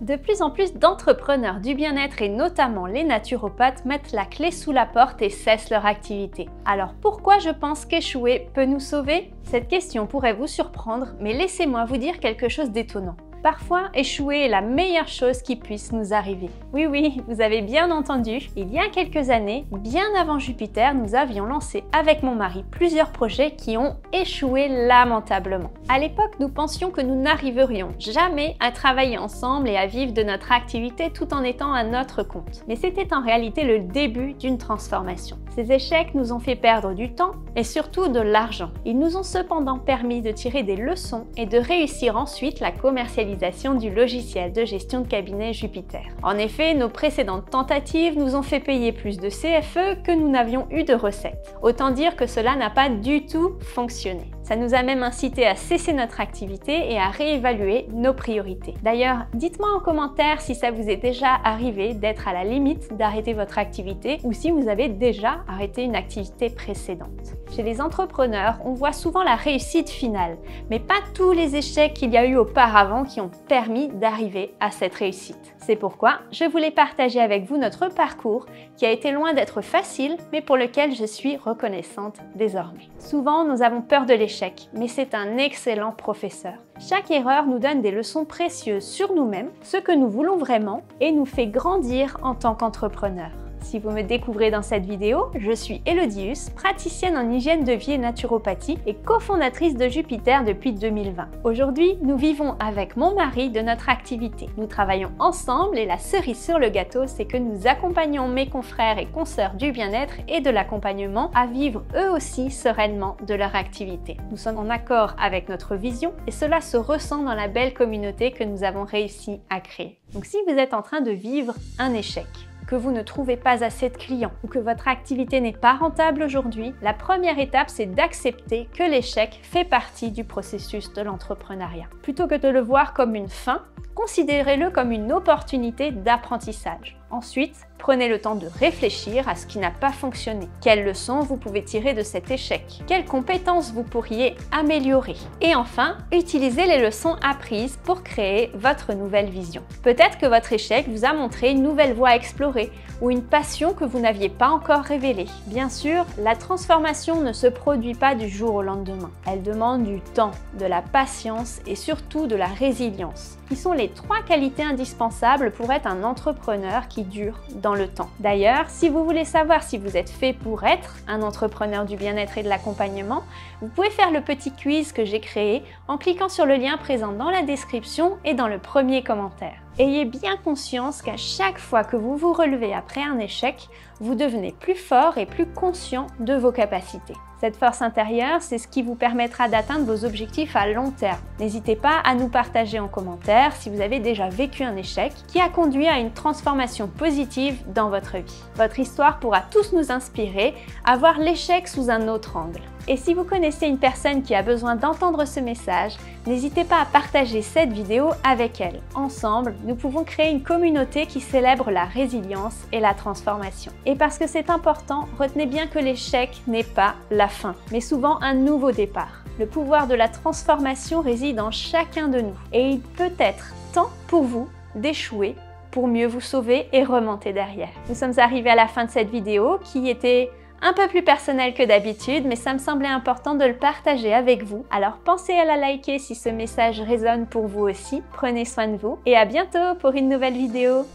De plus en plus d'entrepreneurs du bien-être et notamment les naturopathes mettent la clé sous la porte et cessent leur activité. Alors pourquoi je pense qu'échouer peut nous sauver? Cette question pourrait vous surprendre, mais laissez-moi vous dire quelque chose d'étonnant. Parfois, échouer est la meilleure chose qui puisse nous arriver. Oui, vous avez bien entendu, il y a quelques années, bien avant Jupiter, nous avions lancé avec mon mari plusieurs projets qui ont échoué lamentablement. À l'époque, nous pensions que nous n'arriverions jamais à travailler ensemble et à vivre de notre activité tout en étant à notre compte. Mais c'était en réalité le début d'une transformation. Ces échecs nous ont fait perdre du temps et surtout de l'argent. Ils nous ont cependant permis de tirer des leçons et de réussir ensuite la commercialisation du logiciel de gestion de cabinet Jupiter. En effet, nos précédentes tentatives nous ont fait payer plus de CFE que nous n'avions eu de recettes. Autant dire que cela n'a pas du tout fonctionné. Ça nous a même incité à cesser notre activité et à réévaluer nos priorités. D'ailleurs, dites-moi en commentaire si ça vous est déjà arrivé d'être à la limite d'arrêter votre activité ou si vous avez déjà arrêté une activité précédente. Chez les entrepreneurs, on voit souvent la réussite finale, mais pas tous les échecs qu'il y a eu auparavant qui ont permis d'arriver à cette réussite. C'est pourquoi je voulais partager avec vous notre parcours qui a été loin d'être facile, mais pour lequel je suis reconnaissante désormais. Souvent, nous avons peur de l'échec, mais c'est un excellent professeur. Chaque erreur nous donne des leçons précieuses sur nous-mêmes, ce que nous voulons vraiment, et nous fait grandir en tant qu'entrepreneur. Si vous me découvrez dans cette vidéo, je suis Elodie Hus, praticienne en hygiène de vie et naturopathie et cofondatrice de Jupiter depuis 2020. Aujourd'hui, nous vivons avec mon mari de notre activité. Nous travaillons ensemble et la cerise sur le gâteau, c'est que nous accompagnons mes confrères et consoeurs du bien-être et de l'accompagnement à vivre eux aussi sereinement de leur activité. Nous sommes en accord avec notre vision et cela se ressent dans la belle communauté que nous avons réussi à créer. Donc si vous êtes en train de vivre un échec, que vous ne trouvez pas assez de clients ou que votre activité n'est pas rentable aujourd'hui, la première étape, c'est d'accepter que l'échec fait partie du processus de l'entrepreneuriat. Plutôt que de le voir comme une fin, considérez-le comme une opportunité d'apprentissage. Ensuite, prenez le temps de réfléchir à ce qui n'a pas fonctionné. Quelles leçons vous pouvez tirer de cet échec? Quelles compétences vous pourriez améliorer? Et enfin, utilisez les leçons apprises pour créer votre nouvelle vision. Peut-être que votre échec vous a montré une nouvelle voie à explorer ou une passion que vous n'aviez pas encore révélée. Bien sûr, la transformation ne se produit pas du jour au lendemain. Elle demande du temps, de la patience et surtout de la résilience, qui sont les 3 qualités indispensables pour être un entrepreneur qui dure dans le temps. D'ailleurs, si vous voulez savoir si vous êtes fait pour être un entrepreneur du bien-être et de l'accompagnement, vous pouvez faire le petit quiz que j'ai créé en cliquant sur le lien présent dans la description et dans le premier commentaire. Ayez bien conscience qu'à chaque fois que vous vous relevez après un échec, vous devenez plus fort et plus conscient de vos capacités. Cette force intérieure, c'est ce qui vous permettra d'atteindre vos objectifs à long terme. N'hésitez pas à nous partager en commentaire si vous avez déjà vécu un échec qui a conduit à une transformation positive dans votre vie. Votre histoire pourra tous nous inspirer à voir l'échec sous un autre angle. Et si vous connaissez une personne qui a besoin d'entendre ce message, n'hésitez pas à partager cette vidéo avec elle. Ensemble, nous pouvons créer une communauté qui célèbre la résilience et la transformation. Et parce que c'est important, retenez bien que l'échec n'est pas la fin, mais souvent un nouveau départ. Le pouvoir de la transformation réside en chacun de nous. Et il peut être temps pour vous d'échouer pour mieux vous sauver et remonter derrière. Nous sommes arrivés à la fin de cette vidéo qui était un peu plus personnel que d'habitude, mais ça me semblait important de le partager avec vous. Alors pensez à la liker si ce message résonne pour vous aussi. Prenez soin de vous et à bientôt pour une nouvelle vidéo.